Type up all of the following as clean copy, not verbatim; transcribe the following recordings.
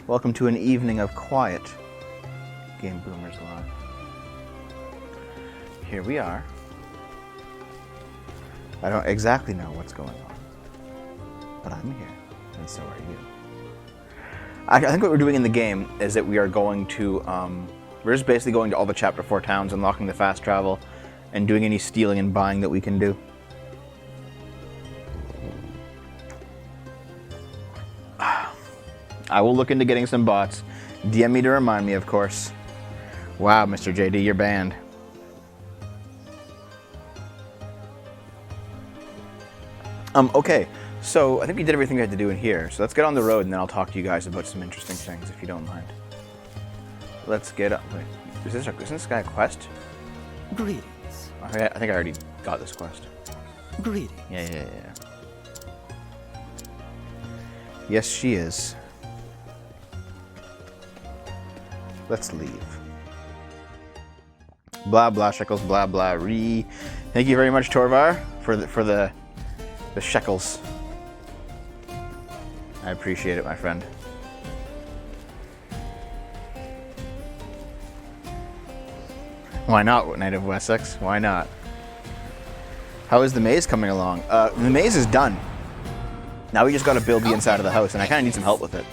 Welcome to an evening of quiet. Game Boomers Live. Here we are. I don't exactly know what's going on, but I'm here, and so are you. I think what we're doing in the game is that we are going to, we're just basically going to all the Chapter 4 towns, unlocking the fast travel, and doing any stealing and buying that we can do. I will look into getting some bots. DM me to remind me, of course. Wow, Mr. JD, you're banned. Okay, so I think we did everything we had to do in here. So let's get on the road, and then I'll talk to you guys about some interesting things, if you don't mind. Let's get up. Wait, isn't this guy a quest? Greetings. I think I already got this quest. Greetings. Yeah. Yes, she is. Let's leave. Blah blah shekels, blah blah re. Thank you very much, Torvar, for the shekels. I appreciate it, my friend. Why not, Knight of Wessex? Why not? How is the maze coming along? The maze is done. Now we just got to build the inside of the house, and I kind of need some help with it.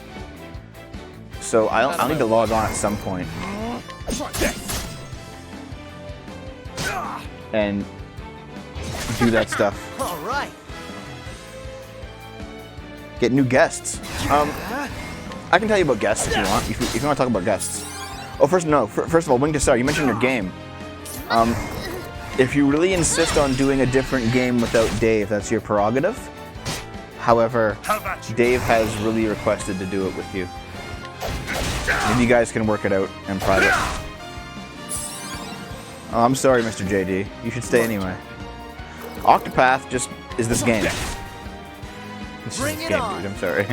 So I'll need to log on at some point and do that stuff. All right. Get new guests. I can tell you about guests if you want. If you want to talk about guests. Oh, first of all, Wing to Star, you mentioned your game. If you really insist on doing a different game without Dave, that's your prerogative. However, Dave has really requested to do it with you. Maybe you guys can work it out in private. Oh, I'm sorry, Mr. JD. You should stay anyway. Octopath just is this game. It's Bring this it game, on. dude. I'm sorry.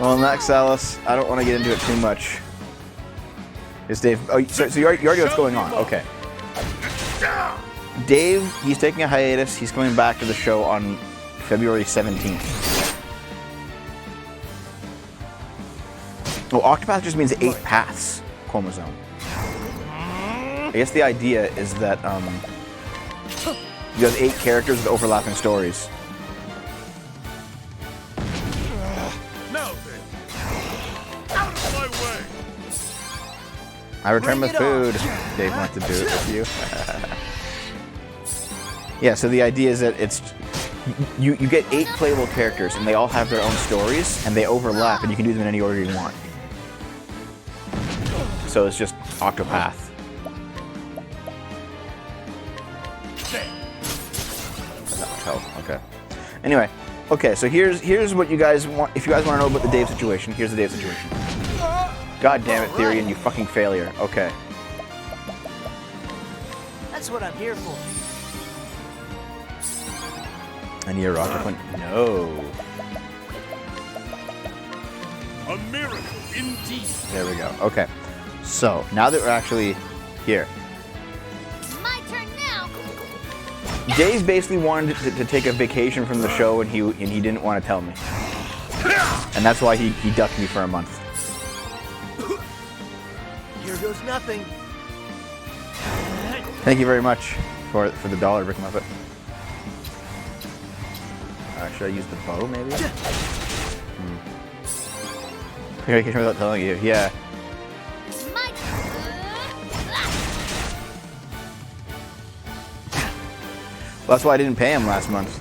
Well, next, Alice, I don't want to get into it too much. Is Dave? Oh, so you already know what's going on. Okay. Dave, he's taking a hiatus. He's coming back to the show on February 17th. Oh, Octopath just means 8 paths chromosome. I guess the idea is that you have 8 characters with overlapping stories. Now then, out of my way! I return with food. Dave wants to do it with you. Yeah, so the idea is that it's you get 8 playable characters, and they all have their own stories, and they overlap, and you can do them in any order you want. So it's just Octopath. Oh, okay. Anyway, okay. So here's what you guys want. If you guys want to know about the Dave situation, here's the Dave situation. God damn it, Therian, you fucking failure. Okay. That's what I'm here for. I need a rocket point. No. A miracle indeed. There we go. Okay. So now that we're actually here, My turn now. Dave basically wanted to take a vacation from the show, and he didn't want to tell me, and that's why he ducked me for a month. Here goes nothing. Thank you very much for the $1, Rick Muppet. Should I use the bow, maybe? Vacation without telling you. Yeah. My turn. Well, that's why I didn't pay him last month.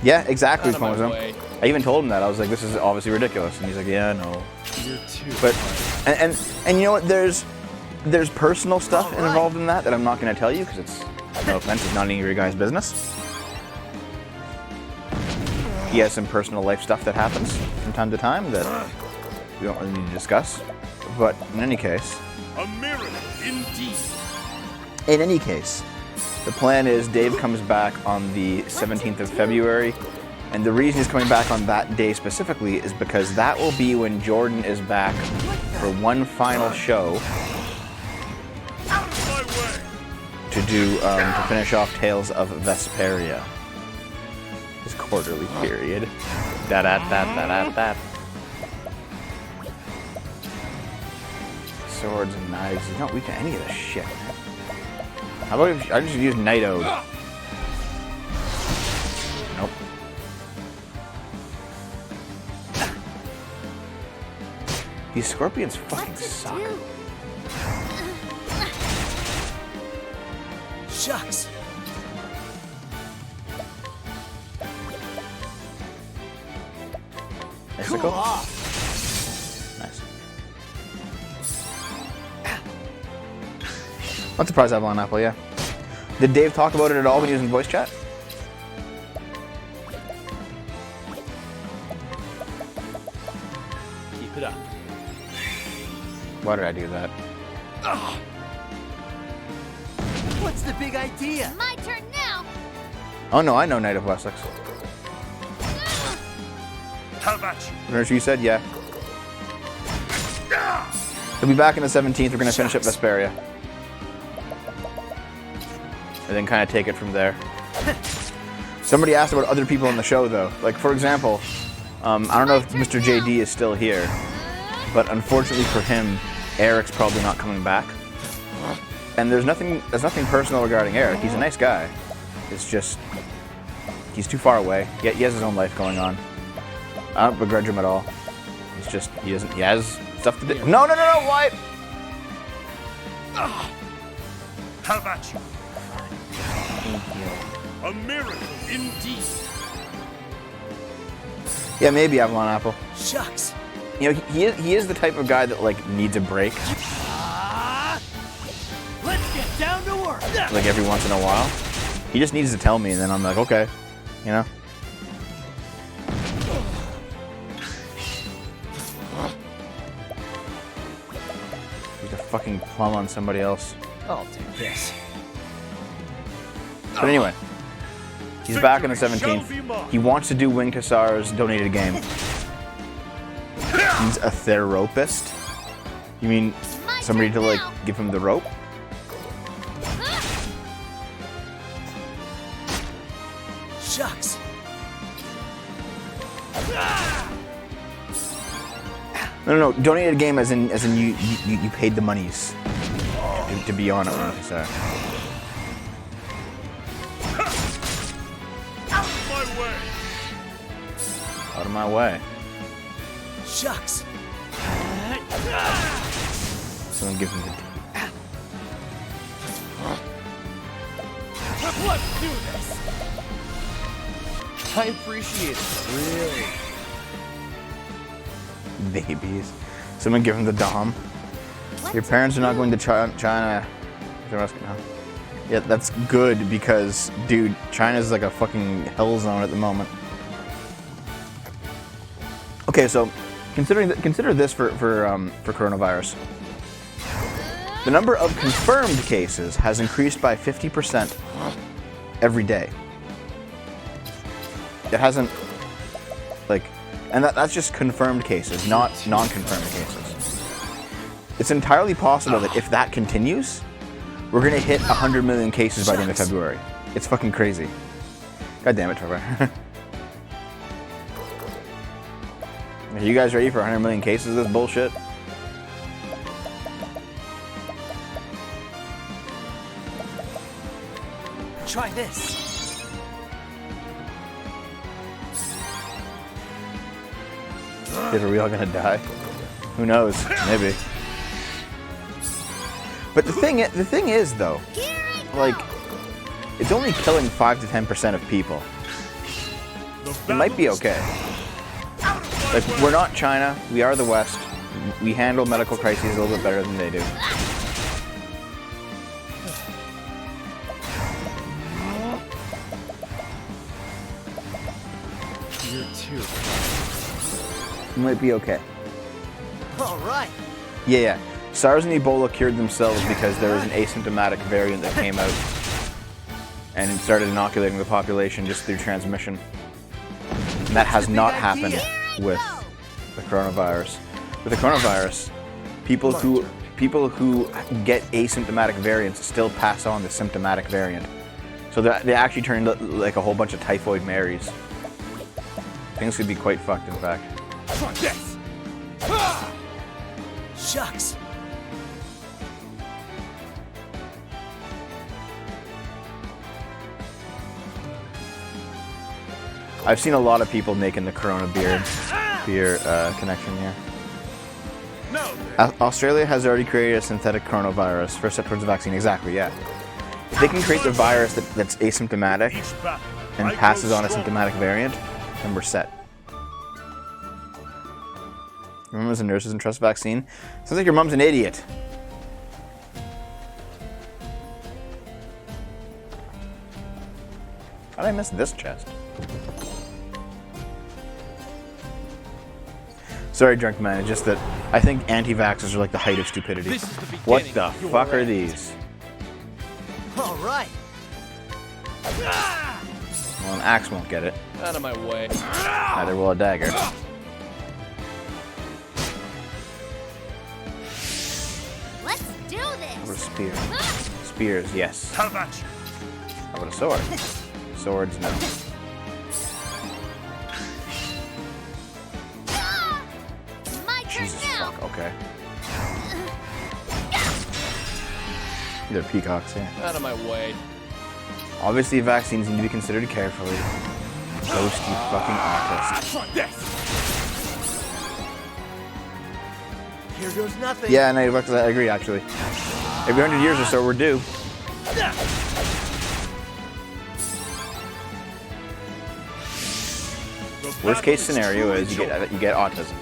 Yeah, exactly, Chromosome. I even told him that. I was like, this is obviously ridiculous. And he's like, yeah, no. You're too But, and you know what, there's personal stuff involved in that I'm not going to tell you, because it's, no offense, it's not any of your guys' business. He has some personal life stuff that happens from time to time that we don't really need to discuss. But in any case, a miracle indeed. In any case, the plan is Dave comes back on the 17th of February, And the reason he's coming back on that day specifically is because that will be when Jordan is back for one final show Out of my way! to do to finish off Tales of Vesperia. His quarterly period. Da da da da da da. Swords and knives. He's not weak to any of this shit. How about if I just use Night Ode? Nope. These scorpions fucking What to suck. do? Shucks. Cool Icicle? off. Nice. I'm surprised Avalon Apple, yeah. Did Dave talk about it at all when he was in voice chat? Keep it up. Why did I do that? What's the big idea? My turn now. Oh no, I know Knight of Wessex. How about you? Remember you said? Yeah. He'll be back on the 17th. We're going to finish up Vesperia. And then kind of take it from there. Somebody asked about other people on the show, though. Like, for example, I don't know if Mr. JD is still here, but unfortunately for him, Eric's probably not coming back. And there's nothing personal regarding Eric. He's a nice guy. It's just, he's too far away. He has his own life going on. I don't begrudge him at all. It's just, he has stuff to do. No, Wyatt! How about you? A miracle indeed. Yeah, maybe Avalon Apple. Shucks. You know, he is the type of guy that, like, needs a break, Let's get down to work. like, every once in a while. He just needs to tell me, and then I'm like, okay, you know? He's a fucking plum on somebody else. I'll take this. But anyway, he's back on the Victory shall 17th. be mine. He wants to do Win Kassar's donated game. He's a therapist. You mean My somebody to, turn like, now. give him the rope? Shucks. No, donated game as in you paid the monies to be on it. Sorry. Out of my way! Out of my way. Shucks. Someone give him the. Let's do this. I appreciate it. Really. Babies. Someone give him the Dom. Your parents are not going to China. Yeah, that's good because, dude, China's like a fucking hell zone at the moment. Okay, so consider this for coronavirus. The number of confirmed cases has increased by 50% every day. It hasn't, like, and that's just confirmed cases, not non-confirmed cases. It's entirely possible that if that continues, we're gonna hit 100 million cases by the end of February. It's fucking crazy. God damn it, Trevor. Are you guys ready for 100 million cases of this bullshit? Try this. Are we all gonna die? Who knows? Maybe. But the thing is though, Here I go. like, it's only killing 5 to 10% of people. It might be okay. Like, we're not China. We are the West. We handle medical crises a little bit better than they do. You too. We might be okay. All right. Yeah. SARS and Ebola cured themselves because there was an asymptomatic variant that came out and it started inoculating the population just through transmission. And that has What's the not big happened idea? with the coronavirus. With the coronavirus, people who get asymptomatic variants still pass on the symptomatic variant. So they actually turn into like a whole bunch of typhoid Marys. Things could be quite fucked, in fact. Try this. Shucks. I've seen a lot of people making the Corona beer connection here. Now then, Australia has already created a synthetic coronavirus for towards the vaccine. Exactly, yeah. If they can create the virus that's asymptomatic each battle, and I passes grow on a stronger. symptomatic variant, then we're set. Your mom is a nurse, doesn't trust vaccine. Sounds like your mom's an idiot. How did I miss this chest? Sorry, drunk man. It's just that I think anti-vaxxers are like the height of stupidity. This is the What beginning the of your fuck are end. these? All right. Well, an axe won't get it. Out of my way. Neither will a dagger. Let's do How this. about a spear? Spears, yes. Have at you. How about a sword? Swords, no. Ah! My turn Jesus now. fuck, okay. They're peacocks, yeah. Out of my way. Obviously, vaccines need to be considered carefully. Ghost, you fucking autist. Try this. Here goes nothing. Yeah, no, I agree, actually. Every 100 years or so, we're due. The Worst battle case scenario truly is you joined. get autism.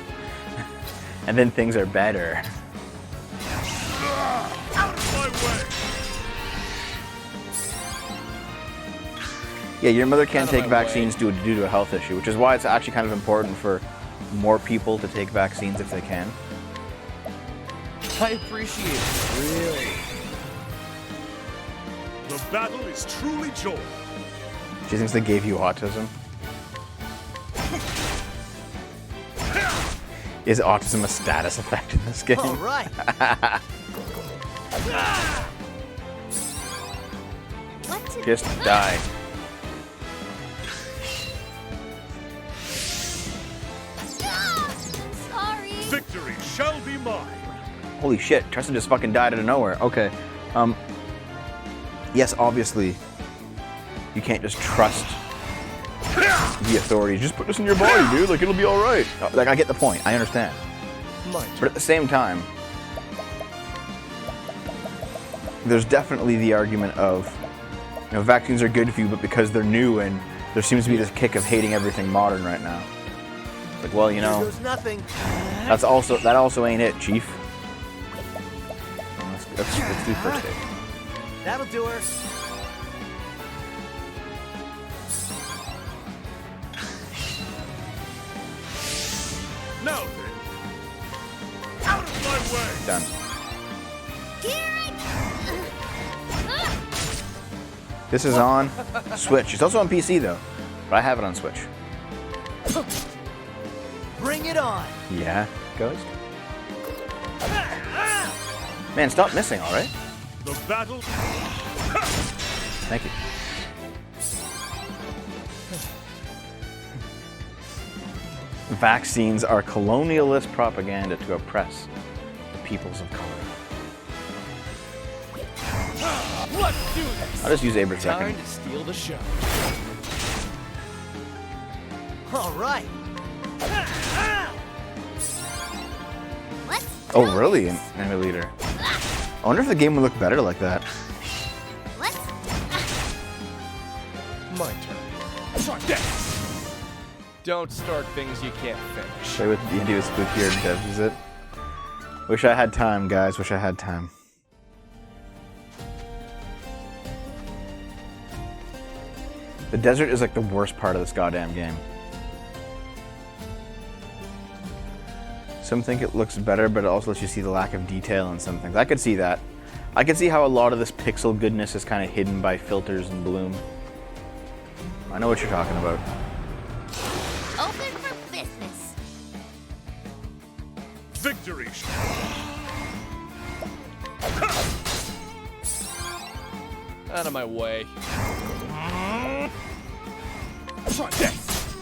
And then things are better. Out of my way. Yeah, your mother can't Out of take my vaccines due to a health issue, which is why it's actually kind of important for more people to take vaccines if they can. I appreciate it. Really. The battle is truly joined. She thinks they gave you autism. Is autism a status effect in this game? All right. What to Just die. Ah! Sorry. Victory shall be mine. Holy shit, Tristan just fucking died out of nowhere. Okay. Yes, obviously, you can't just trust the authorities. Just put this in your body, dude. Like, it'll be alright. Like, I get the point. I understand. My turn. But at the same time, there's definitely the argument of, you know, vaccines are good for you, but because they're new and there seems to be this kick of hating everything modern right now. Like, well, you Here know, goes nothing. that also ain't it, Chief. Let's do first aid. That'll do her. Now then. Out of my way. Done. Here I Ah! This is on Switch. It's also on PC though, but I have it on Switch. Bring it on. Yeah, Ghost. Man, stop missing, all right? The battle. Thank you. Vaccines are colonialist propaganda to oppress the peoples of color. Let's do this. I'll just use Abra Time second. to steal the show. All right. Let's Oh, do really? this. An enemy leader. I wonder if the game would look better like that. Let's My turn. Try this. Don't start things you can't finish. Play with D&D with spookier devs, is it? Wish I had time, guys. Wish I had time. The desert is like the worst part of this goddamn game. Some think it looks better, but it also lets you see the lack of detail in some things. I could see that. I could see how a lot of this pixel goodness is kind of hidden by filters and bloom. I know what you're talking about. Victory. Out of my way. Try this.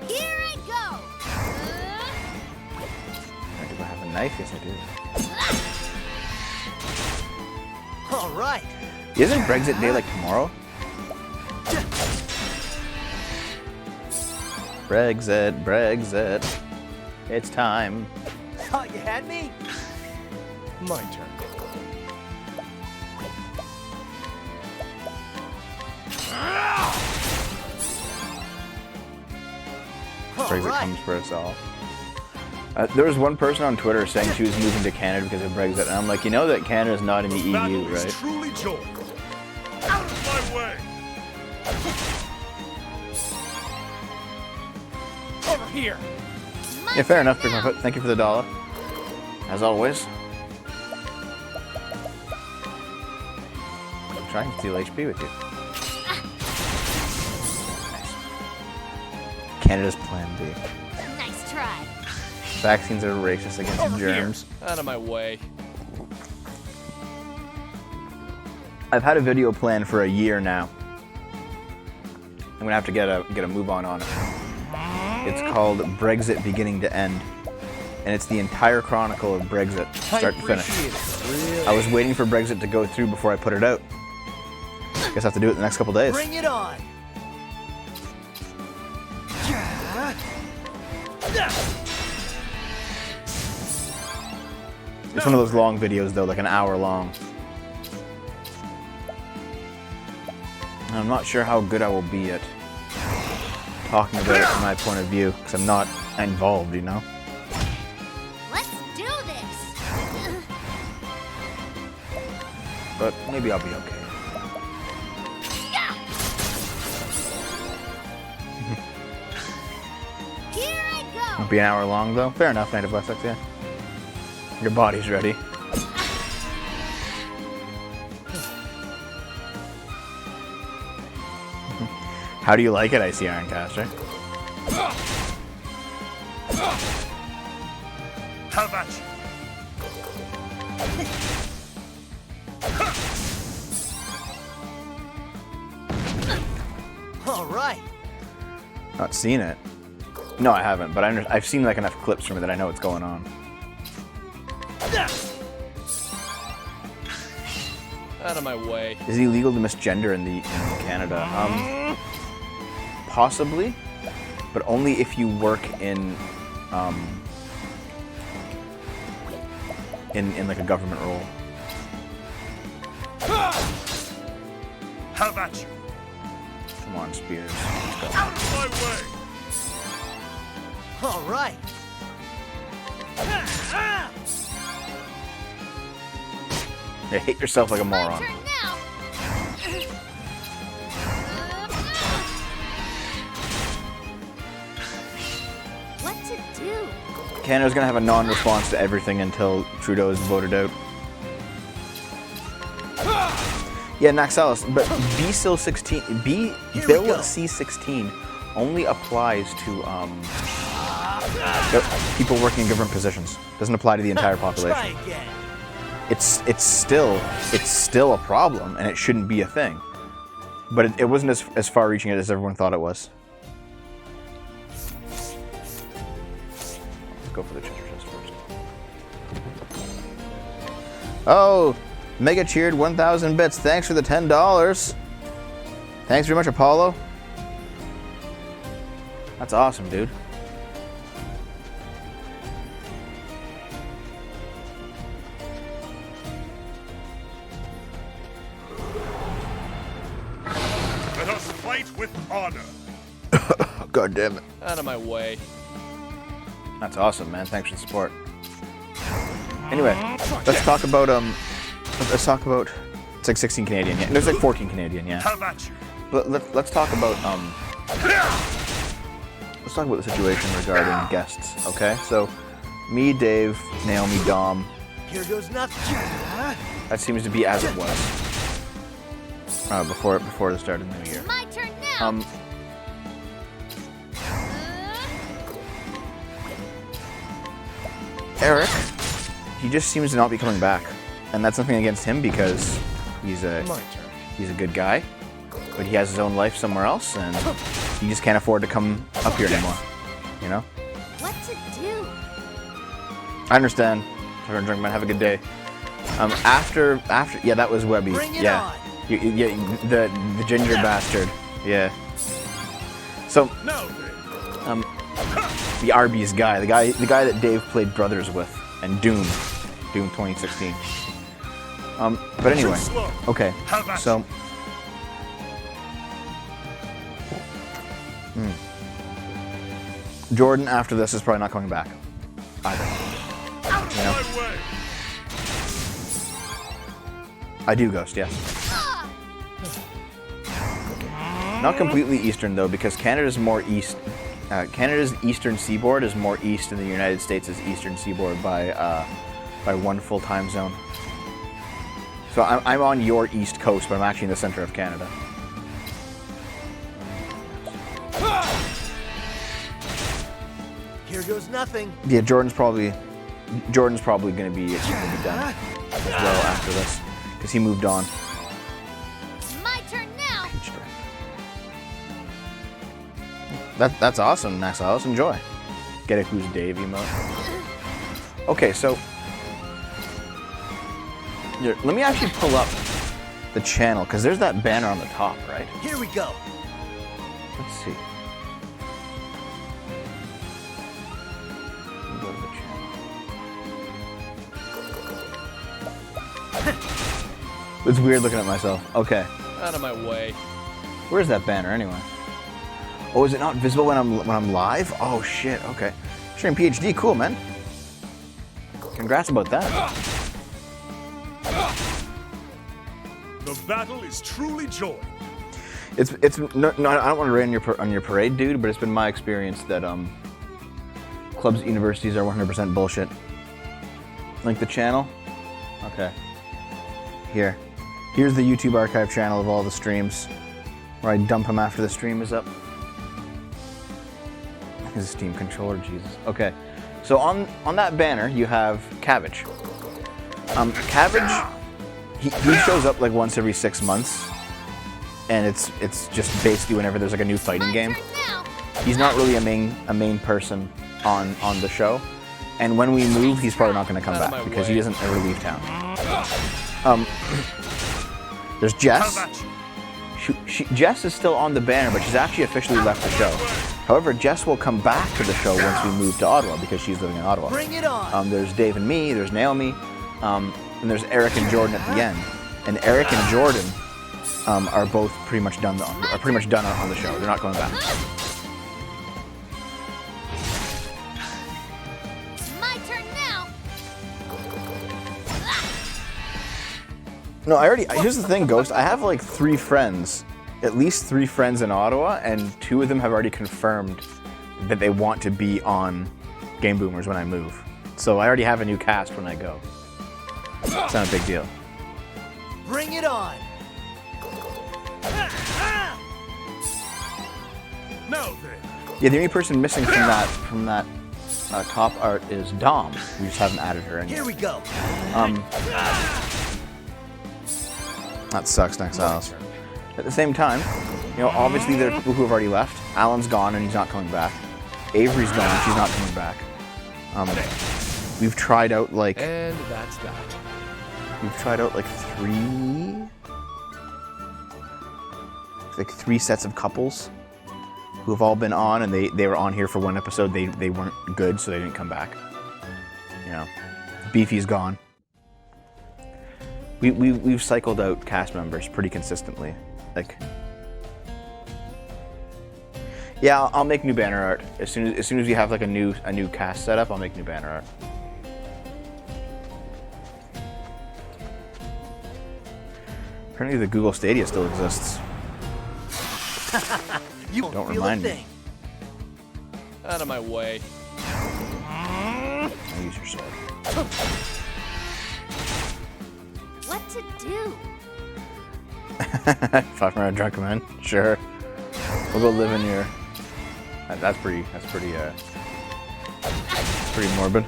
Here I go. Do I have a knife? Yes, I do. All right. Isn't Brexit Day like tomorrow? Brexit, Brexit. It's time. Thought you had me? My turn. Brexit right. comes for us all. There was one person on Twitter saying she was moving to Canada because of Brexit, and I'm like, you know that Canada's not in the EU, Battle right? is truly joined. Out of my way. Over here. Yeah, fair enough, Big Muppet. Thank you for the $1. As always. I'm trying to steal HP with you. Nice. Canada's plan B. Nice try. Vaccines are racist against Over germs. here. Out of my way. I've had a video planned for a year now. I'm gonna have to get a move on it. It's called Brexit Beginning to End, and it's the entire chronicle of Brexit, start to finish. Really? I was waiting for Brexit to go through before I put it out. Guess I have to do it in the next couple days. Bring it on. It's one of those long videos though, like an hour long. And I'm not sure how good I will be at talking about it from my point of view, because I'm not involved, you know? Let's do this. But maybe I'll be okay. Here I go. Won't be an hour long though. Fair enough, Night of Wessex, yeah. Your body's ready. How do you like it, Icy Ironcaster? How about you? All right. Not seen it. No, I haven't, but I've seen like enough clips from it that I know what's going on. Out of my way. Is it illegal to misgender in Canada? Possibly, but only if you work in like a government role. How about you? Come on, Spears. Out of my way. All right. Yeah, hate yourself like a My moron. turn now. What to do? Canada's gonna have a non-response to everything until Trudeau is voted out. Yeah, Naxalis, but Bill C-16 only applies to people working in government positions. Doesn't apply to the entire Try population. again. It's still a problem, and it shouldn't be a thing. But it wasn't as far-reaching as everyone thought it was. Let's go for the treasure chest first. Oh, Mega cheered 1,000 bits. Thanks for the $10. Thanks very much, Apollo. That's awesome, dude. Let us fight with honor. God damn it. Out of my way. That's awesome, man. Thanks for the support. Anyway, let's talk about it's like 16 Canadian, yeah. There's like 14 Canadian, yeah. How about you? But let's talk about the situation regarding guests, okay? So, me, Dave, Naomi, Dom. Here goes nothing. That seems to be as it was before the start of the new year. My turn now. Eric, he just seems to not be coming back. And that's nothing against him because he's a good guy. But he has his own life somewhere else and he just can't afford to come up here anymore. You know? What to do? I understand. Drunk man, have a good day. After, yeah, that was Webby. Bring it Yeah, on. yeah, the ginger bastard. Yeah. So, Now then. the Arby's guy, the guy that Dave played brothers with, and Doom 2016. But anyway, Too slow. okay. Have at So, Jordan after this is probably not coming back either. Out of Yeah. my way. I do Ghost, yes. Not completely eastern though, because Canada's more east. Canada's eastern seaboard is more east than the United States' eastern seaboard by one full time zone. So I'm on your east coast, but I'm actually in the center of Canada. Here goes nothing. Yeah, Jordan's probably going to be done as well after this because he moved on. My turn now. That's awesome, Naxalis. Enjoy. Get a Who's Dave emote. Okay, so here, let me actually pull up the channel because there's that banner on the top, right? Here we go. Let's see. Let me go to the channel. It's weird looking at myself. Okay. Out of my way. Where's that banner anyway? Oh, is it not visible when I'm live? Oh shit. Okay. Stream PhD, cool man. Congrats about that. The battle is truly joy. It's no, I don't want to rain on your parade, dude, but it's been my experience that clubs at universities are 100% bullshit. Link the channel. Okay. Here's the YouTube archive channel of all the streams, where I dump them after the stream is up. His Steam controller, Jesus. Okay, so on that banner you have Cabbage. Cabbage, he shows up like once every 6 months, and it's just basically whenever there's like a new fighting My game. turn now. He's not really a main person on the show, and when we move, he's probably not going to come Out of back my because he way. doesn't ever leave town. There's Jess. Have at you. Jess is still on the banner, but she's actually officially left the show. However, Jess will come back to the show once we move to Ottawa because she's living in Ottawa. Bring it on. There's Dave and me, there's Naomi, and there's Eric and Jordan at the end. And Eric and Jordan are both pretty much done on the show. They're not going back. My turn now. No, here's the thing, Ghost. I have like 3 friends, at least 3 friends in Ottawa, and 2 of them have already confirmed that they want to be on Game Boomers when I move. So I already have a new cast when I go. It's not a big deal. Bring it on. Now then. Yeah, the only person missing from that top art is Dom. We just haven't added her in Here yet. we go. That sucks, Naxalis. At the same time, obviously there are people who have already left. Alan's gone and he's not coming back. Avery's gone, she's not coming back. We've tried out like And that's that. We've tried out like 3 sets of couples who have all been on, and they were on here for 1 episode. They weren't good, so they didn't come back. Beefy's gone. We've cycled out cast members pretty consistently. Like, yeah, I'll make new banner art as soon as we have like a new cast set up. I'll make new banner art. Apparently, the Google Stadia still exists. You won't Don't feel remind a me. thing. Out of my way. I'll use your sword. What to do? 5 minute drunk man. Sure. We'll go live in your. That's pretty morbid.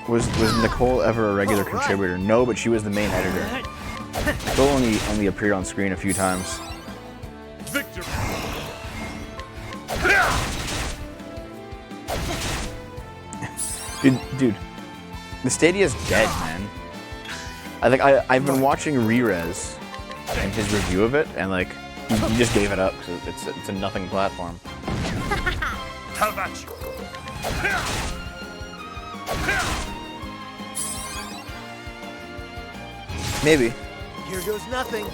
Was Nicole ever a regular contributor? No, but she was the main editor. Nicole only appeared on screen a few times. Victory! Dude, the Stadia's dead, man. I've been watching Re-Res and his review of it, and like he just gave it up because it's a nothing platform. Have at you! Maybe. Here goes nothing.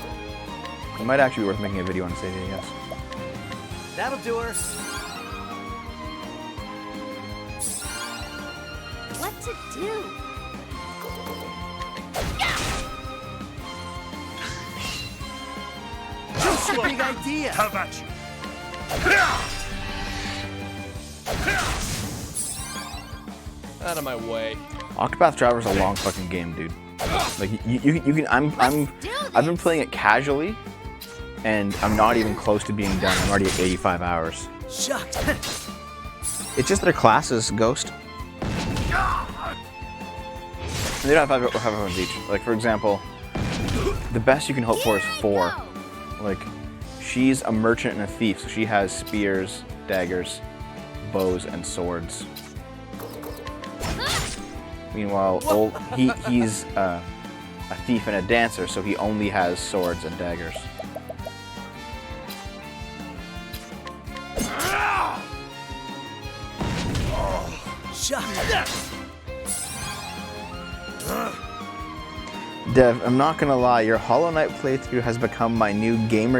It might actually be worth making a video on Stadia, yes. That'll do her. What to do? Just a big idea. Have at you! Out of my way. Octopath Traveler is a long fucking game, dude. Like you can. I've been playing it casually, and I'm not even close to being done. I'm already at 85 hours. Shucks. It's just their classes, Ghost. They don't have everyone's each. Like for example, the best you can hope for is 4. Like, she's a merchant and a thief, so she has spears, daggers, bows, and swords. Meanwhile, he's a thief and a dancer, so he only has swords and daggers. Shucks. Dev, I'm not gonna lie, your Hollow Knight playthrough has become my new Game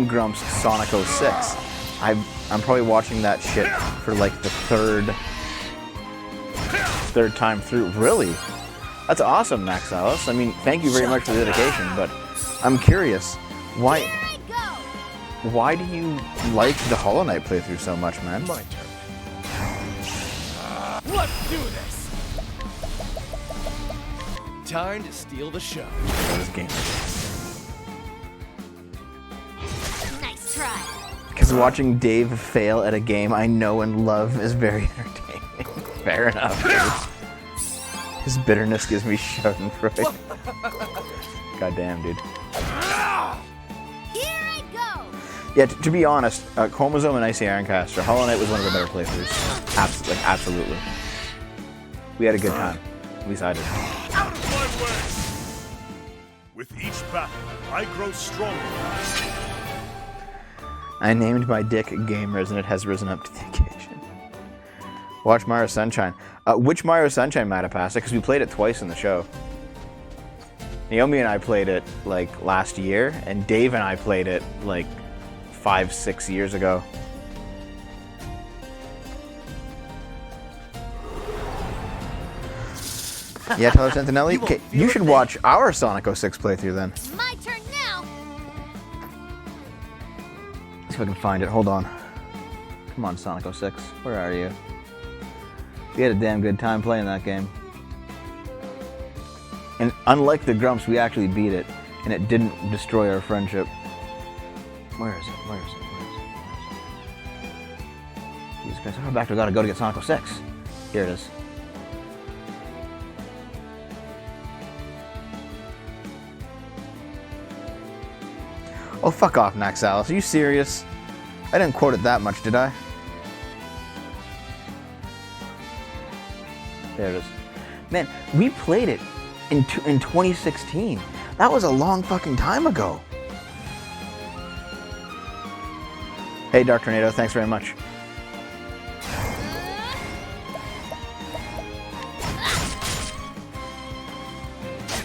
Grumps Sonic 06. I'm probably watching that shit for like the third time through. Really? That's awesome, Max Alice. I mean, thank you very much for the dedication, but I'm curious, why do you like the Hollow Knight playthrough so much, man? My turn. Let's do this. Time to steal the show. This game. Nice try. Because watching Dave fail at a game I know and love is very entertaining. Fair enough, dude. His bitterness gives me schadenfreude. Goddamn, dude. Here I go. Yeah, to be honest, Chromosome and Icy Ironcaster, Hollow Knight was one of the better playthroughs. Absolutely. We had a good time. At least I did. Out of my way! With each battle, I grow stronger. I named my dick Gamers, and it has risen up to the occasion. Watch Mario Sunshine. Which Mario Sunshine, Matapasta? Because we played it twice in the show. Naomi and I played it like last year, and Dave and I played it like 5-6 years ago. Yeah, Tyler Santinelli. Okay, you should watch our Sonic 06 playthrough then. It's my turn now. See if I can find it. Hold on. Come on, Sonic 06. Where are you? We had a damn good time playing that game. And unlike the Grumps, we actually beat it, and it didn't destroy our friendship. Where is it? Where is it? Where is it? Where is it? Jesus Christ, how far back do I gotta go to get Sonic 06? Here it is. Oh, fuck off, Max Alice. Are you serious? I didn't quote it that much, did I? There it is. Man, we played it in 2016. That was a long fucking time ago. Hey, Dark Tornado, thanks very much.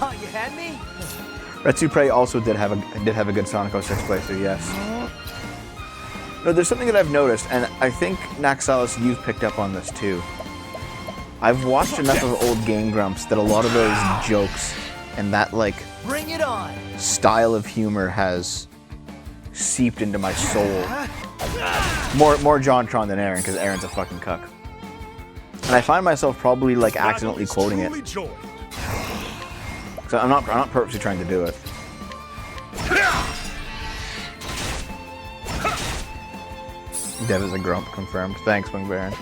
Oh, you had me? Retsu Prey also did have a good Sonic 06 playthrough, yes. No, there's something that I've noticed, and I think Naxalis, you've picked up on this too. I've watched enough of old Game Grumps that a lot of those jokes and that like Bring it on. style of humor has seeped into my soul. More JonTron than Aaron, because Aaron's a fucking cuck. And I find myself probably like accidentally quoting it. So I'm not purposely trying to do it. Dev is a grump, confirmed. Thanks, Wing Baron.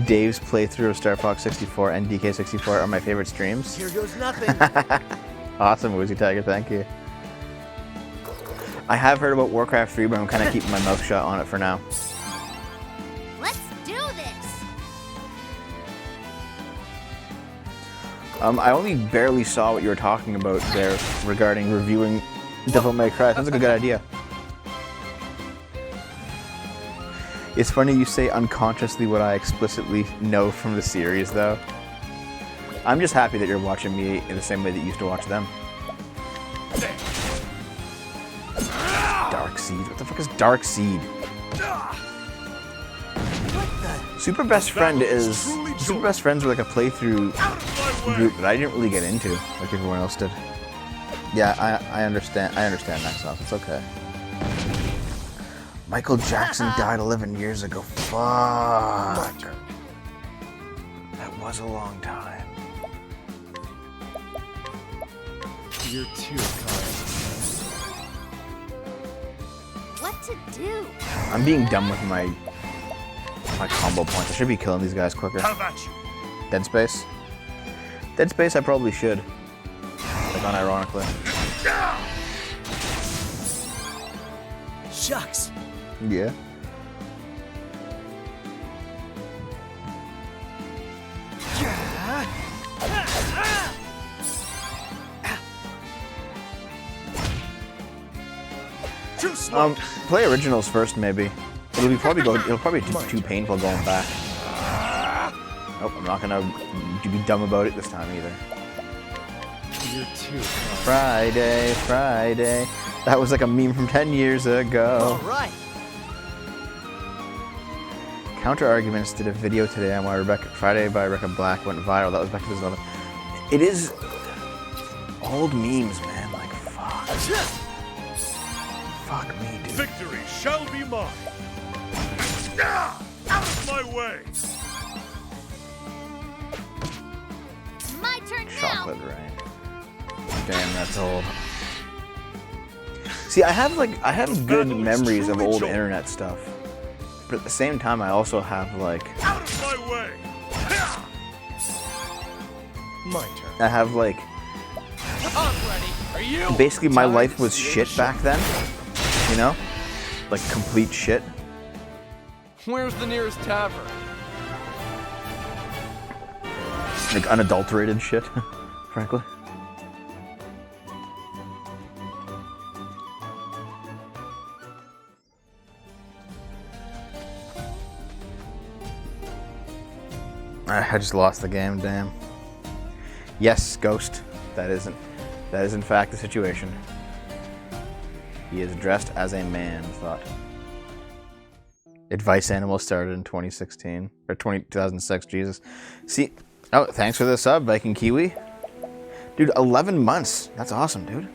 Dave's playthrough of Star Fox 64 and DK 64 are my favorite streams. Here goes nothing. Awesome, Woozy Tiger, thank you. I have heard about Warcraft 3, but I'm kind of keeping my mouth shut on it for now. Let's do this. I only barely saw what you were talking about there regarding reviewing Devil May Cry. Sounds like a good idea. It's funny you say unconsciously what I explicitly know from the series, though. I'm just happy that you're watching me in the same way that you used to watch them. Dark Seed? What the fuck is Dark Seed? Super Best Friend is... Super Best Friends were like a playthrough group that I didn't really get into, like everyone else did. Yeah, I understand. I understand that stuff. It's okay. Michael Jackson died 11 years ago. Fuck. That was a long time. You're too kind. What to do? I'm being dumb with my combo points. I should be killing these guys quicker. How about you? Dead Space? Dead Space I probably should. Like unironically. Shucks. Yeah. Too slow. Play originals first, maybe. It'll probably be too painful going back. Nope, I'm not gonna be dumb about it this time either. You're too kind. Friday, Friday. That was like a meme from 10 years ago. All right. Counter Arguments did a video today on why Friday by Rebecca Black went viral. That was back in 2011. It is old memes, man. Like, fuck. Fuck me, dude. Victory shall be mine. Out of my way. My turn Chocolate now. rain. Damn, that's old. See, I have good memories of old internet stuff, but at the same time, I also have like Out of my way. My turn. I have like I'm ready. Are you? basically my life was shit back then, you know, like complete shit. Where's the nearest tavern? Like unadulterated shit, frankly. I just lost the game, damn. Yes, Ghost. That is in fact the situation. He is dressed as a man, thought. Advice Animal started in 2016. Or 2006, Jesus. See, oh, thanks for the sub, Viking Kiwi. Dude, 11 months. That's awesome, dude.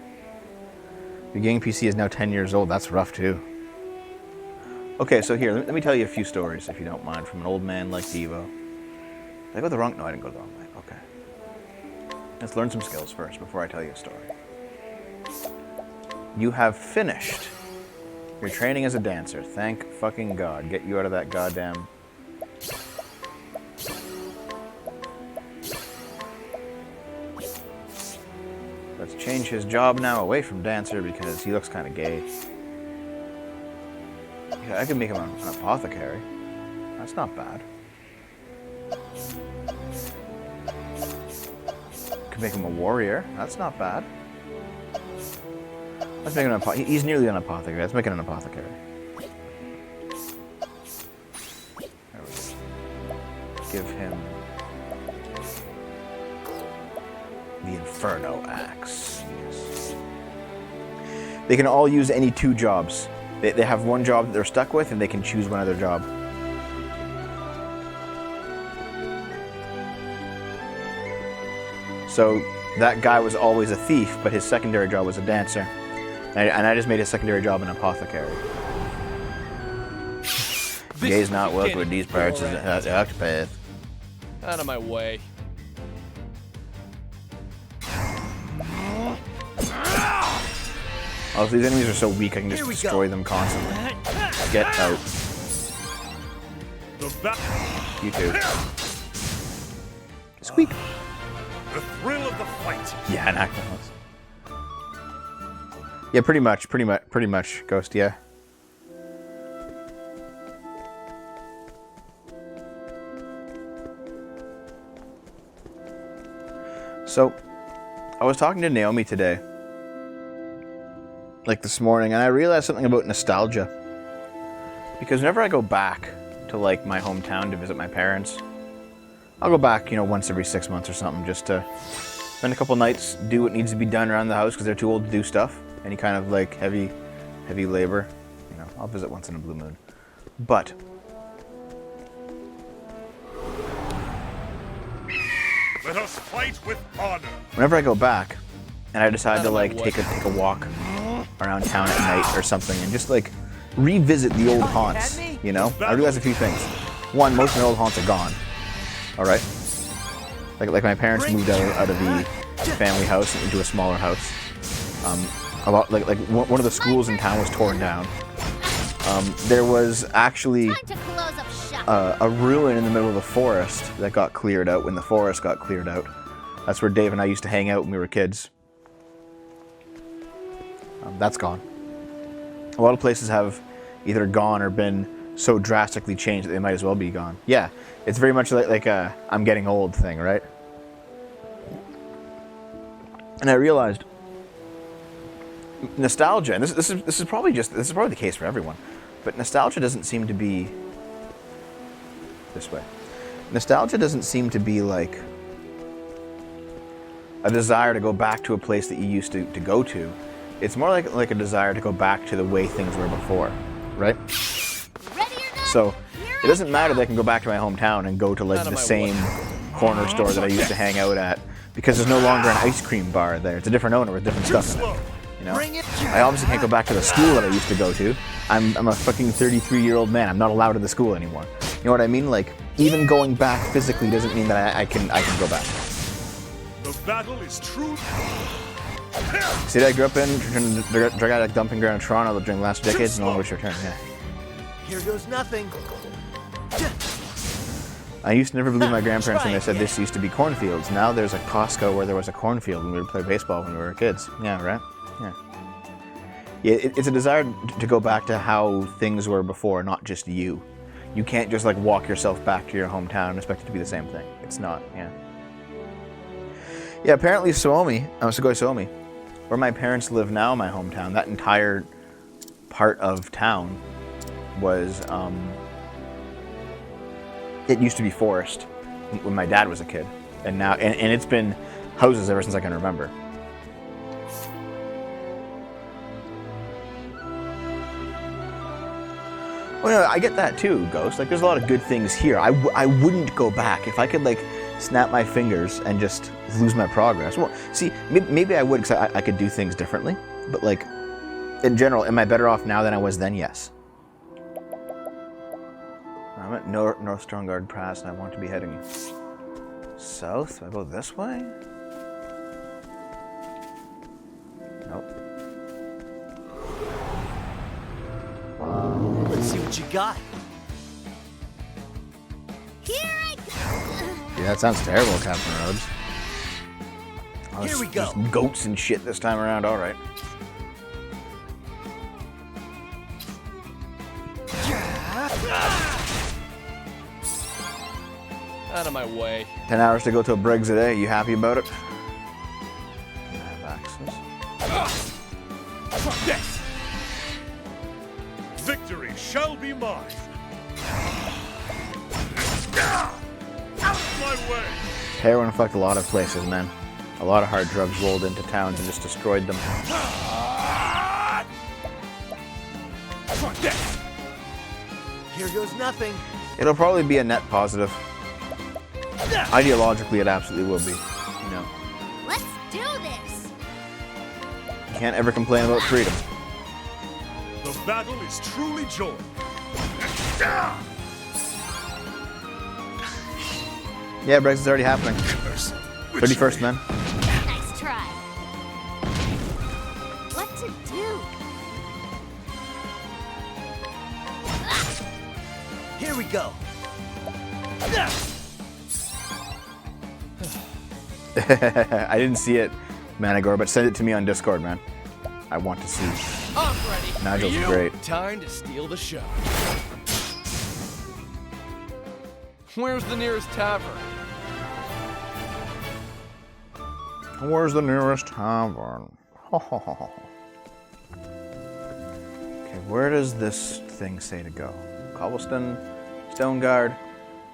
Your gaming PC is now 10 years old. That's rough, too. Okay, so here, let me tell you a few stories, if you don't mind, from an old man like Devo. Did I go the wrong... No, I didn't go the wrong way. Okay. Let's learn some skills first before I tell you a story. You have finished your training as a dancer. Thank fucking God. Get you out of that goddamn... Let's change his job now away from dancer because he looks kind of gay. Yeah, I could make him an apothecary. That's not bad. Could make him a warrior. That's not bad. Let's make him he's nearly an apothecary. Let's make it an apothecary. There we go. Give him the Inferno Axe. Yes. They can all use any two jobs. They have one job that they're stuck with, and they can choose one other job. So that guy was always a thief, but his secondary job was a dancer. And I just made his secondary job an apothecary. Gays not work with these parts is Octopath. Out of my way. Also, these enemies are so weak I can just destroy them constantly. Get out. The battle. You too. Squeak. The thrill of the fight. Yeah, an active house. Yeah, pretty much, Ghost. Yeah. So, I was talking to Naomi today, like this morning, and I realized something about nostalgia. Because whenever I go back to like my hometown to visit my parents, I'll go back, once every 6 months or something, just to spend a couple nights, do what needs to be done around the house because they're too old to do stuff. Any kind of like heavy labor, I'll visit once in a blue moon. But Let us fight with honor. whenever I go back, and I decide to like take a walk around town at night or something, and just like revisit the old haunts, I realize a few things. One, most of my old haunts are gone. All right, like my parents moved out of the family house into a smaller house. A lot like one of the schools in town was torn down. There was actually Time to close up shop. a ruin in the middle of the forest that got cleared out when the forest got cleared out. That's where Dave and I used to hang out when we were kids. That's gone. A lot of places have either gone or been so drastically changed that they might as well be gone. Yeah, it's very much like a I'm getting old thing, right? And I realized nostalgia, and this is probably the case for everyone, but nostalgia doesn't seem to be this way. Nostalgia doesn't seem to be like a desire to go back to a place that you used to go to. It's more like a desire to go back to the way things were before, right? Ready or not? So Here it doesn't I matter come. that I can go back to my hometown and go to like Out of the my same corner store that I used to hang out at, because there's no longer an ice cream bar there. It's a different owner with different Too stuff in slow. it. Bring it. I obviously can't go back to the school that I used to go to. I'm a fucking 33-year-old man. I'm not allowed in the school anymore. You know what I mean? Like, even going back physically doesn't mean that I can go back. The battle is true. City I grew up in, drug addict dumping ground in Toronto during the last decades, and all wish your turn. Yeah. Here goes nothing. I used to never believe my grandparents when they said this used to be cornfields. Now there's a Costco where there was a cornfield when we would play baseball when we were kids. Yeah, right? Yeah. Yeah, it's a desire to go back to how things were before, not just you. You can't just like walk yourself back to your hometown and expect it to be the same thing. It's not, yeah. Yeah, apparently Sugoi Suomi, where my parents live now, my hometown, that entire part of town was, it used to be forest when my dad was a kid. And now, and it's been houses ever since I can remember. Well, no, I get that too, Ghost. Like, there's a lot of good things here. I wouldn't go back if I could, like, snap my fingers and just lose my progress. Well, see, maybe I would because I could do things differently. But, like, in general, am I better off now than I was then? Yes. I'm at North Strongard Pass and I want to be heading south. Do I go this way? Nope. Let's see what you got. Here I go. Yeah, that sounds terrible, Captain Rhodes. Oh, Here we there's go. Goats and shit this time around. All right. Out of my way. 10 hours to go to a Briggs a day. You happy about it? I have access. Yes. Victory shall be mine. Out of my way. Heroin fucked a lot of places, man. A lot of hard drugs rolled into towns and just destroyed them. Yes. Here goes nothing. It'll probably be a net positive. Ideologically, it absolutely will be. You know, Let's do this. you can't ever complain about freedom. The battle is truly joy. Yeah, Briggs is already happening. 31st, man. Nice try. What to do? Here we go. I didn't see it, Manigore, but send it to me on Discord, man. I want to see. I'm ready. Nigel's For you. great. Time to steal the show. Where's the nearest tavern? Where's the nearest tavern? Okay, where does this thing say to go? Cobblestone, Stoneguard,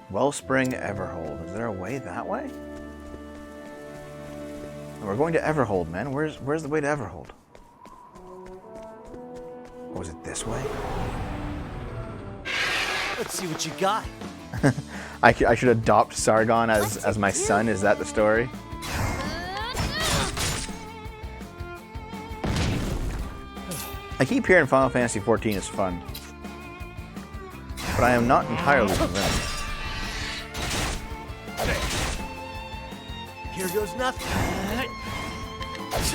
Wellspring, Everhold. Is there a way that way? We're going to Everhold, man. Where's the way to Everhold? Oh, is it this way? Let's see what you got. I should adopt Sargon as my son. Is that the story? I keep hearing Final Fantasy XIV is fun, but I am not entirely convinced. Here goes nothing. It's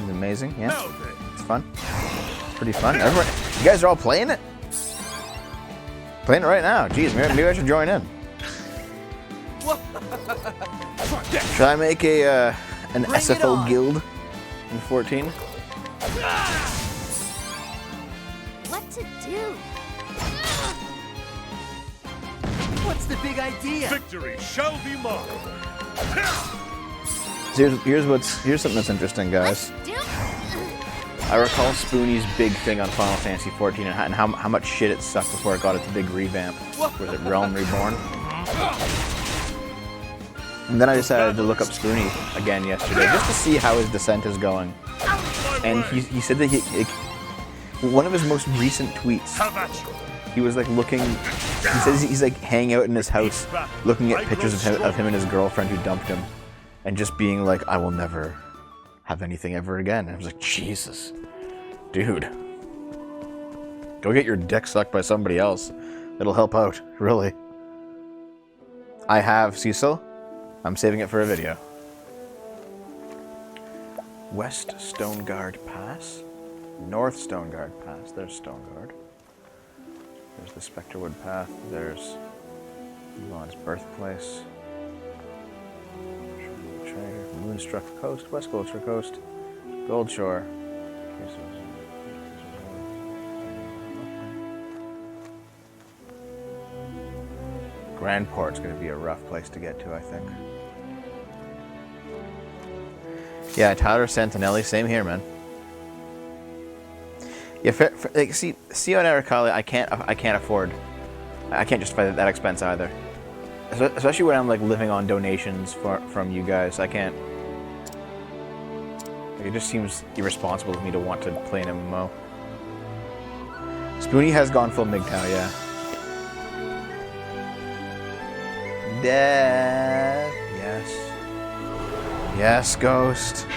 amazing, yeah. Now then. It's fun. It's pretty fun. Everyone, you guys are all playing it? Playing it right now. Jeez, maybe I should join in. Should I make an Bring it SFO on. guild in 14? What to do? What's the big idea? Victory shall be mine. So here's something that's interesting, guys. Do I recall Spoonie's big thing on Final Fantasy XIV and how much shit it sucked before it got its big revamp. Was it Realm Reborn? And then I decided to look up Spoonie again yesterday just to see how his descent is going. And he said that one of his most recent tweets, Have at you. he was like looking, he says he's like hanging out in his house looking at pictures of him and his girlfriend who dumped him and just being like, I will never have anything ever again. And I was like, Jesus, dude, go get your dick sucked by somebody else. It'll help out, really. I have Cecil. I'm saving it for a video. West Stoneguard Pass. North Stoneguard Pass. There's Stoneguard. There's the Specterwood Path. There's Elon's birthplace. Trader. Moonstruck Coast. West Goldshore Coast. Goldshore. Grand Port's going to be a rough place to get to, I think. Yeah, Tyler Santinelli, same here, man. Yeah, like, see on Aracali, I can't afford. I can't justify that expense either. Especially when I'm like living on donations from you guys. I can't. Like, it just seems irresponsible of me to want to play an MMO. Spoonie has gone full MGTOW, yeah. Death. Yes. Yes, Ghost.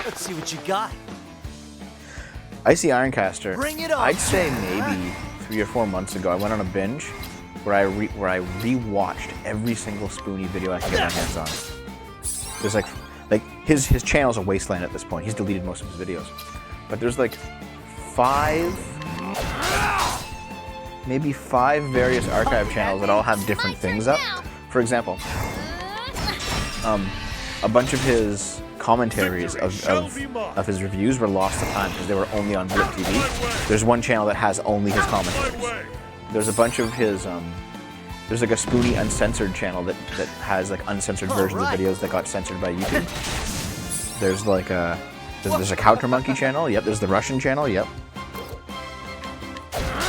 Let's see what you got. Icy Ironcaster. Bring it on. I'd say maybe 3 or 4 months ago, I went on a binge where I rewatched every single Spoonie video I could get my hands on. There's like his channel's a wasteland at this point. He's deleted most of his videos, but there's like 5 various archive channels that all have different things up. For example, a bunch of his commentaries of his reviews were lost to time because they were only on Blip TV. There's one channel that has only his commentaries. There's a bunch of his, there's like a Spoonie Uncensored channel that has like uncensored versions of videos that got censored by YouTube. There's like there's a Counter Monkey channel, yep, there's the Russian channel, yep.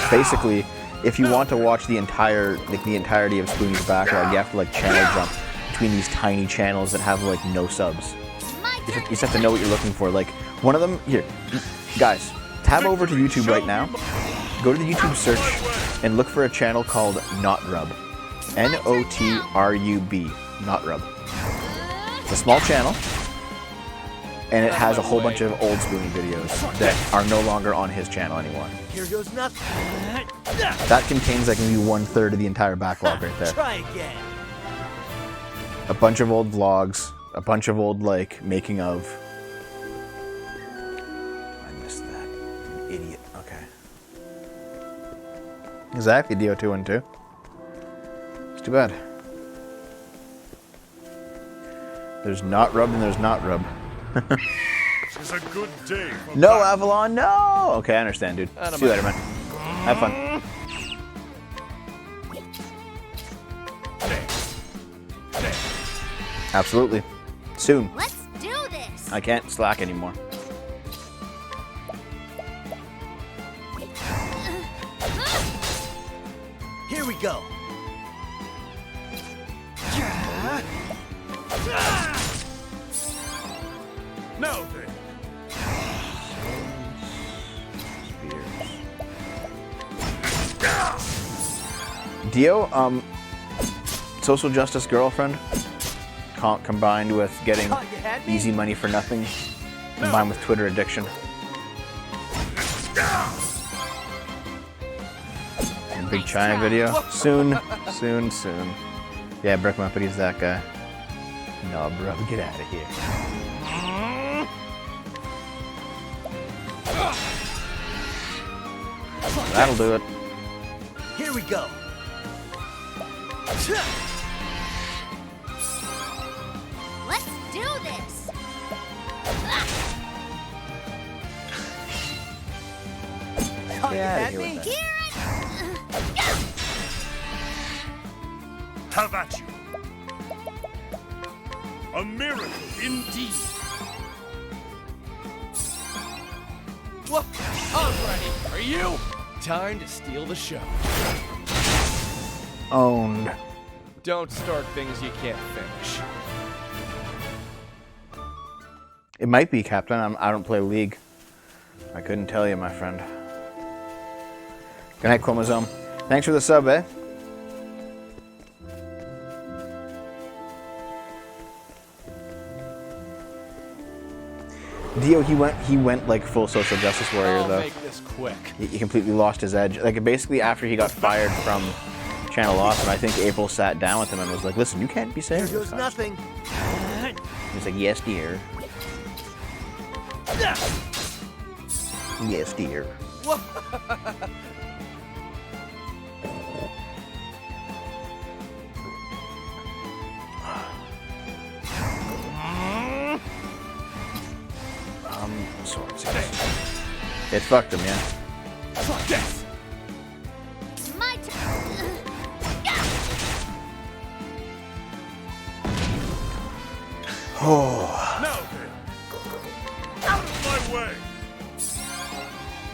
Basically, if you want to watch the entirety of Spoonie's backlog, you have to like channel jump between these tiny channels that have like no subs. You just have to know what you're looking for. Like one of them, here, guys, tab over to YouTube right now. Go to the YouTube search and look for a channel called Notrub. Notrub. Notrub. It's a small channel, and it has a whole bunch of old Spoonie videos that are no longer on his channel anymore. Here goes nothing. That contains like maybe 1/3 of the entire backlog right there. Try again. A bunch of old vlogs, a bunch of old like making of. I missed that. Idiot. Okay. Exactly, DO212. too bad. There's not rub and there's not rub. It's a good day for No, Avalon, no! Okay, I understand, dude. I don't See you later, mind. man. Have fun. Absolutely. Soon. Let's do this. I can't slack anymore. Here we go. Now then. Dio, social justice girlfriend, combined with getting Oh, you had me? easy money for nothing, combined with Twitter addiction. And Big China video. Soon, soon, soon. Yeah, Brick Muppet, that guy. No, bro, get out of here. That'll do it. Here we go. Let's do this. Oh, you outta had here with me? that. Here Have at you. A miracle indeed. What? I'm ready. Are you? Time to steal the show. Owned. Don't start things you can't finish. It might be, Captain. I don't play League. I couldn't tell you, my friend. Good night, Chromosome. Thanks for the sub, eh? Dio, he went like full social justice warrior I'll though. make this quick. He completely lost his edge. Like basically after he got fired from Channel Awesome, I think April sat down with him and was like, "Listen, you can't be saying Here this." goes nothing. He's like, "Yes, dear. Yes, dear." Swords. It fucked him, yeah. Fuck this. my turn. Now then. Out of my way.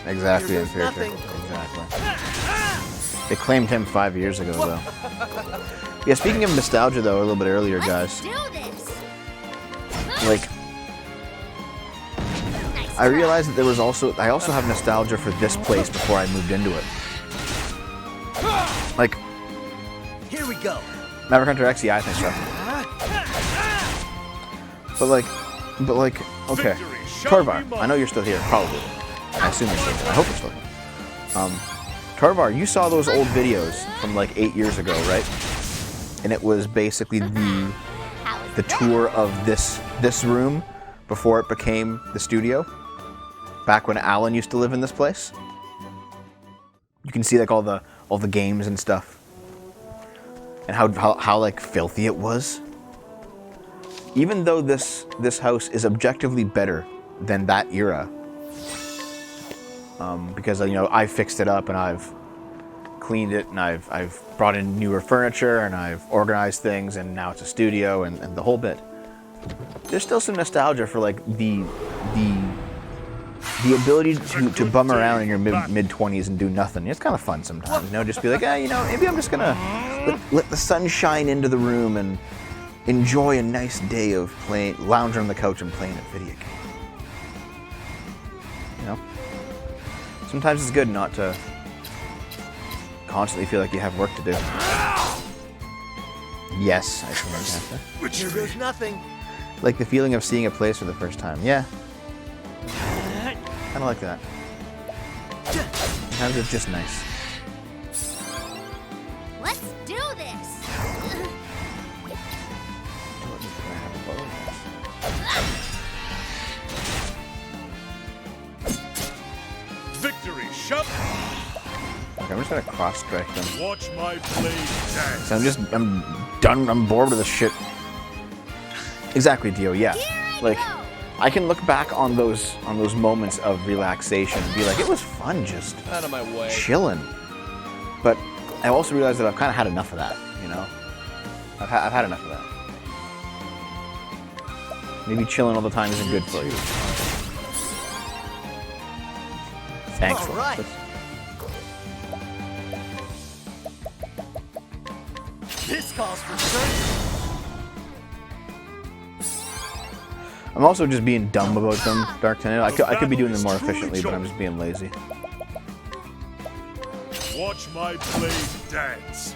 Exactly, Here goes Imperator. nothing. Exactly. They claimed him 5 years ago, though. Yeah, speaking of nostalgia, though, a little bit earlier, Let's guys. do this. Like, Nice I try. realized that I also have nostalgia for this place before I moved into it. Like, Here we go. Maverick Hunter X, yeah, I think so. But like, okay. Victory shall Torvar, be mine. I know you're still here, probably. I assume you're still here. I hope you're still here. Torvar, you saw those old videos from like 8 years ago, right? And it was basically How is the tour of this room before it became the studio. Back when Alan used to live in this place. You can see like all the games and stuff. And how like filthy it was. Even though this house is objectively better than that era. Because I fixed it up and I've cleaned it and I've brought in newer furniture and I've organized things and now it's a studio and the whole bit. There's still some nostalgia for like the ability to bum around in your mid 20s and do nothing. It's kind of fun sometimes, just be like, maybe I'm just gonna let the sun shine into the room and enjoy a nice day of lounging on the couch and playing a video game. Sometimes it's good not to constantly feel like you have work to do. Yes, I think. Here goes nothing. Like the feeling of seeing a place for the first time. Yeah. Kind of like that. Sometimes it's just nice. Let's do this. Victory shall. I'm just gonna cross strike them. Watch my blade dance. So I'm done. I'm bored with this shit. Exactly, Dio. Yeah, like I can look back on those moments of relaxation and be like, it was fun just Out of my way. chilling. But I also realized that I've kind of had enough of that. You know, I've had enough of that. Maybe chilling all the time isn't good for you. Thanks. All right. This calls for search. I'm also just being dumb about them, Dark Tenant. I could be doing them more efficiently, but I'm just being lazy. Watch my blade dance.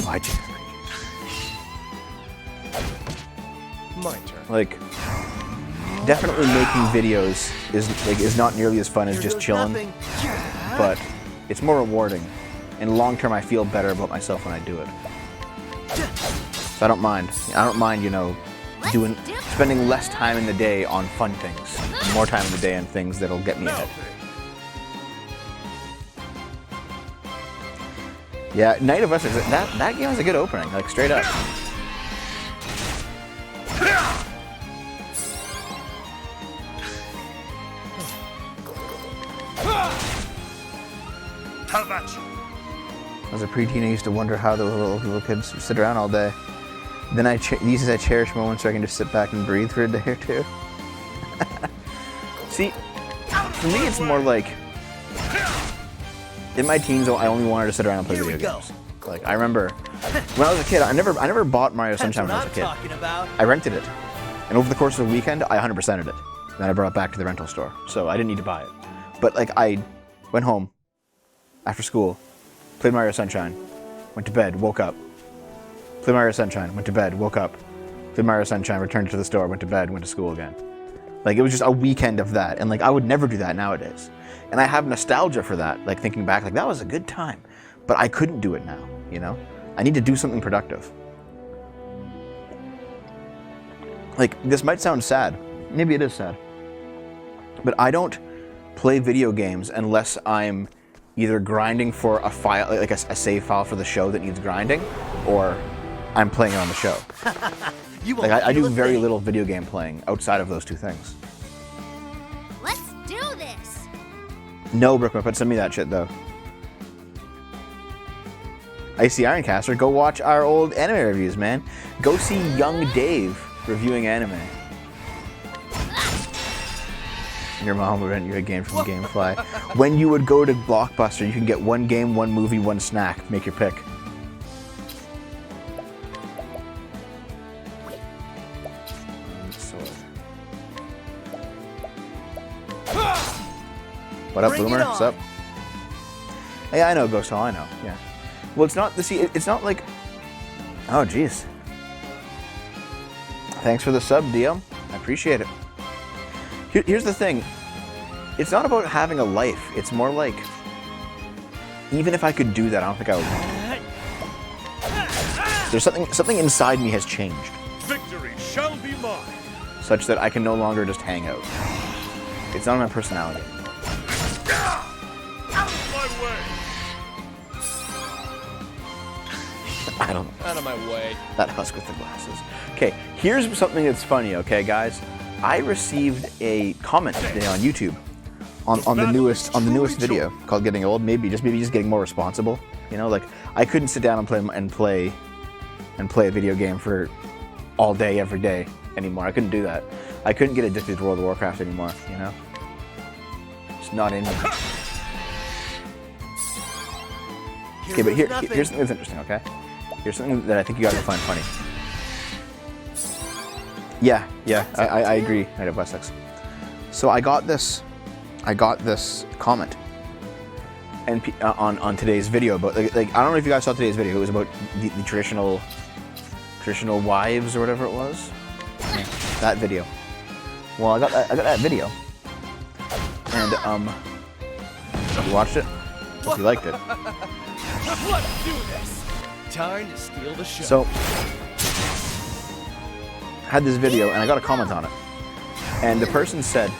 My turn. My turn. Like, definitely making videos is not nearly as fun as Here just goes chilling, nothing. but it's more rewarding. In long term, I feel better about myself when I do it. So I don't mind. I don't mind, you know, spending less time in the day on fun things, and more time in the day on things that'll get me ahead. Yeah, Night of Us, that game was a good opening, like straight up. Have at you. As a preteen, I used to wonder how the little kids sit around all day. Then these days I cherish moments where I can just sit back and breathe for a day or two. See, for me it's more like, in my teens I only wanted to sit around and play Here we video go. games. Like, I remember, when I was a kid, I never bought Mario That's Sunshine what when I was a I'm kid. talking about. I rented it. And over the course of a weekend, I 100%ed it. Then I brought it back to the rental store. So I didn't need to buy it. But like, I went home after school, played Mario Sunshine, went to bed, woke up. Played Mario Sunshine, went to bed, woke up. Played Mario Sunshine, returned to the store, went to bed, went to school again. Like, it was just a weekend of that. And like, I would never do that nowadays. And I have nostalgia for that. Like, thinking back, like, that was a good time. But I couldn't do it now, you know? I need to do something productive. Like, this might sound sad. Maybe it is sad. But I don't play video games unless I'm either grinding for a file, like a save file for the show that needs grinding, or I'm playing it on the show. You won't Like, I feel do a very thing. little video game playing outside of those two things. Let's do this. No, Brookman, send me that shit, though. Icy Ironcaster, go watch our old anime reviews, man. Go see Young Dave reviewing anime. Your mom would rent you a game from Gamefly. When you would go to Blockbuster, you can get one game, one movie, one snack. Make your pick. What up, Bring it Boomer? on. What's up? Yeah, I know, Ghost Hall, I know, yeah. Well, it's not, it's not like, oh, jeez. Thanks for the sub, DM. I appreciate it. Here's the thing. It's not about having a life. It's more like, even if I could do that, I don't think I would. There's something inside me has changed, Victory shall be mine. such that I can no longer just hang out. It's not my personality. Out of my way. I don't know. Out of my way. That husk with the glasses. Okay, here's something that's funny, okay, guys? I received a comment today on YouTube on the newest video called Getting Old. Maybe just getting more responsible. You know, like, I couldn't sit down and play a video game for all day, every day anymore. I couldn't do that. I couldn't get addicted to World of Warcraft anymore, you know? It's not in me. Okay, but here's something that's interesting, okay? Here's something that I think you guys will find funny. Yeah, I agree, Night of Wessex. So I got this comment and on today's video, but like I don't know if you guys saw today's video. It was about the traditional wives or whatever it was. Yeah, that video. Well, I got that video, and you watched it. If you liked it. Let's do this. Time to steal the show. So, had this video and I got a comment on it, and the person said,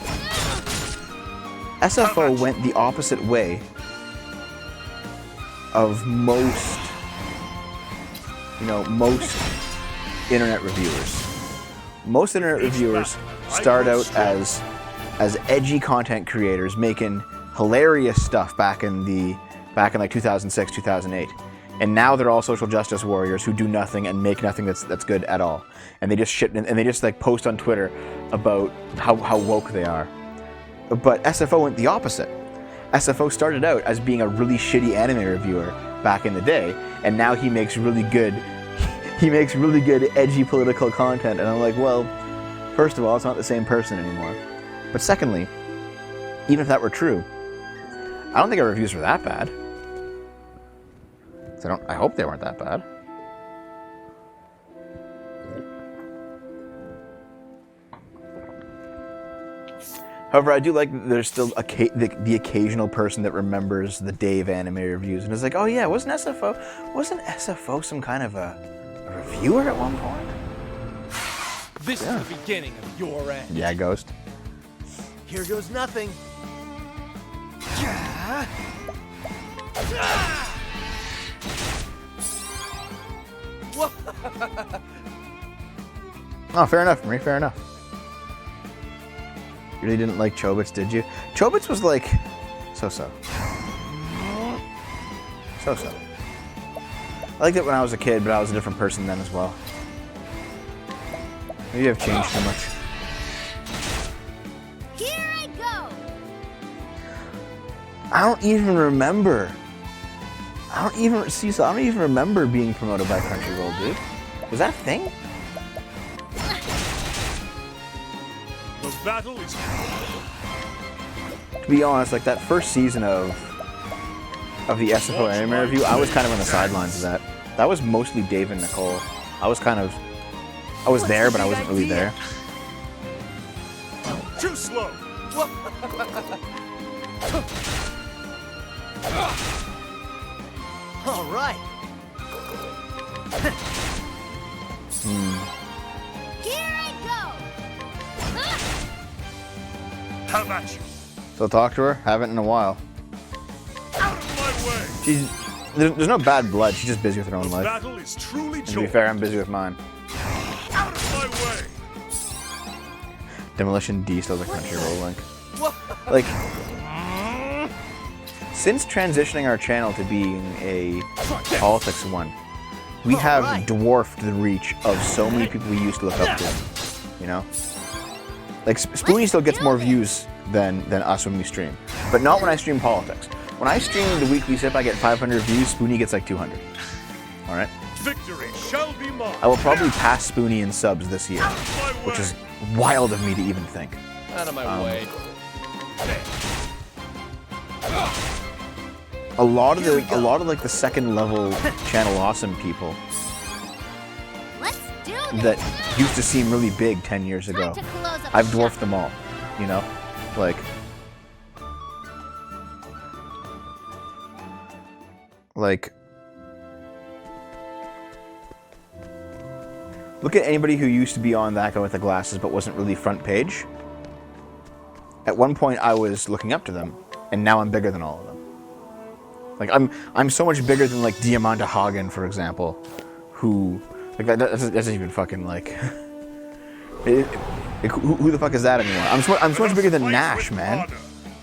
SFO went the opposite way of most, most internet reviewers. Most internet reviewers start out as edgy content creators making hilarious stuff back in like 2006, 2008. And now they're all social justice warriors who do nothing and make nothing that's good at all. And they just like post on Twitter about how woke they are. But SFO went the opposite. SFO started out as being a really shitty anime reviewer back in the day, and now he makes really good edgy political content. And I'm like, well, first of all, it's not the same person anymore. But secondly, even if that were true, I don't think our reviews were that bad. I hope they weren't that bad. However, I do like that there's still the occasional person that remembers the Dave anime reviews and is like, oh yeah, wasn't SFO some kind of a reviewer at one point? This is the beginning of your end. Yeah, Ghost. Here goes nothing. Oh, fair enough, Marie, fair enough. You really didn't like Chobits, did you? Chobits was like so-so. So-so. I liked it when I was a kid, but I was a different person then as well. Maybe I've changed too much. Here I go. I don't even remember. I don't even remember being promoted by Crunchyroll, dude. Was that a thing? The battle is... To be honest, like that first season of the SFO anime review, I was kind of on the sidelines of that. That was mostly Dave and Nicole. I was there, but I wasn't really there. Too slow! All right. Here I go. How about you? So talk to her. Haven't in a while. Out of my way! There's no bad blood. She's just busy with her own The life. battle is truly And to be joined. fair, I'm busy with mine. Out of my way! Demolition D still has a Crunchyroll link. Like, since transitioning our channel to being a politics one, we have dwarfed the reach of so many people we used to look up to. You know? Like, Spoonie still gets more views than us when we stream. But not when I stream politics. When I stream the weekly sip, I get 500 views. Spoonie gets like 200. Alright? Victory shall be mine! I will probably pass Spoonie in subs this year, which is wild of me to even think. Out of my way. A lot of like the second level channel awesome people Let's do this. that used to seem really big 10 years ago, Time to close up I've shop. dwarfed them all, you know? Like look at anybody who used to be on That Guy with the Glasses but wasn't really front page. At one point I was looking up to them, and now I'm bigger than all of them. Like I'm so much bigger than like Diamanda Hagen, for example, who like that doesn't even fucking like who the fuck is that anymore? I'm so much bigger than Nash, man.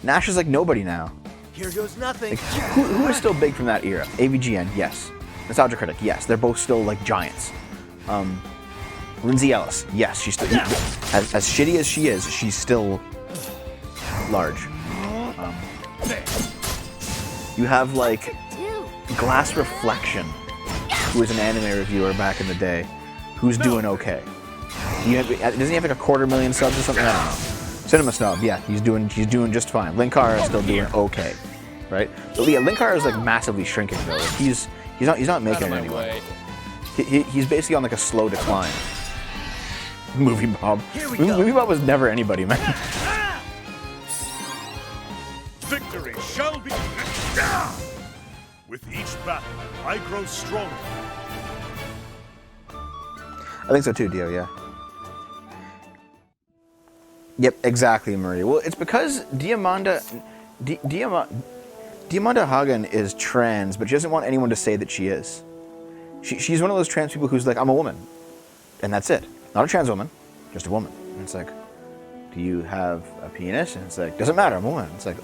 Nash is like nobody now. Here goes nothing. Like, who is still big from that era? AVGN, yes. Nostalgia Critic, yes. They're both still like giants. Lindsay Ellis, yes. She's still as shitty as she is. She's still large. You have like Glass Reflection, who was an anime reviewer back in the day, who's doing okay. Doesn't he have like 250,000 subs or something? I don't know. Cinema Snob, yeah, he's doing just fine. Linkar is still doing okay, right? But yeah, Linkar is like massively shrinking though. Like, he's not making it anyway. He's basically on like a slow decline. Movie Bob. Movie Bob was never anybody, man. Victory shall be... With each battle, I grow stronger. I think so too, Dio, yeah. Yep, exactly, Marie. Well, it's because Diamanda... Diamanda Hagen is trans, but she doesn't want anyone to say that she is. She's one of those trans people who's like, I'm a woman. And that's it. Not a trans woman, just a woman. And it's like, do you have a penis? And it's like, doesn't matter, I'm a woman. It's like,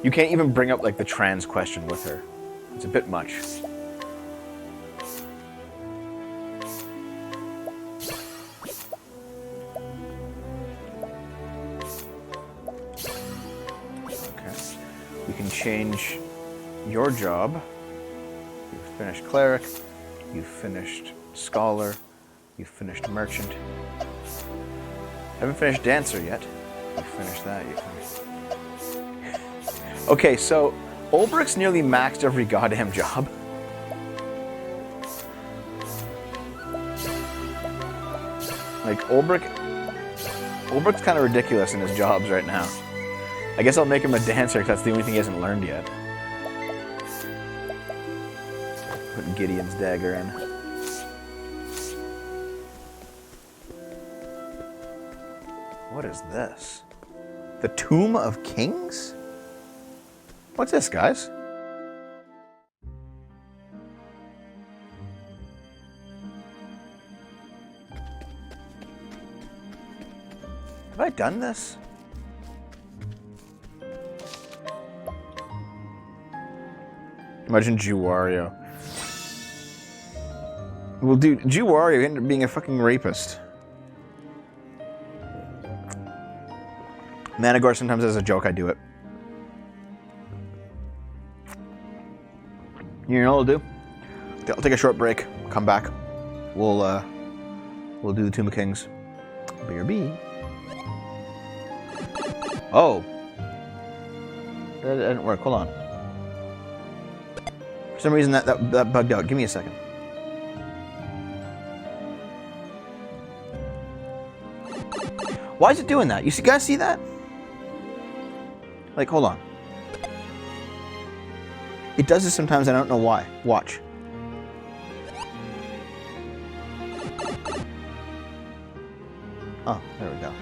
you can't even bring up like the trans question with her. It's a bit much. Okay. We can change your job. You've finished cleric. You've finished scholar. You've finished merchant. Haven't finished dancer yet. You finished that. You finished. Okay, so Ulbricht's nearly maxed every goddamn job. Like Ulbricht's kind of ridiculous in his jobs right now. I guess I'll make him a dancer because that's the only thing he hasn't learned yet. Put Gideon's dagger in. What is this? The Tomb of Kings? What's this, guys? Have I done this? Imagine Jewario. Well, dude, Jewario ended up being a fucking rapist. Manigore sometimes as a joke, I do it. You know what I'll do? I'll take a short break, come back. We'll do the Tomb of Kings. BRB. Oh. That didn't work. Hold on. For some reason that bugged out. Give me a second. Why is it doing that? You guys see that? Like, hold on. It does this sometimes, I don't know why. Watch. Oh, there we go.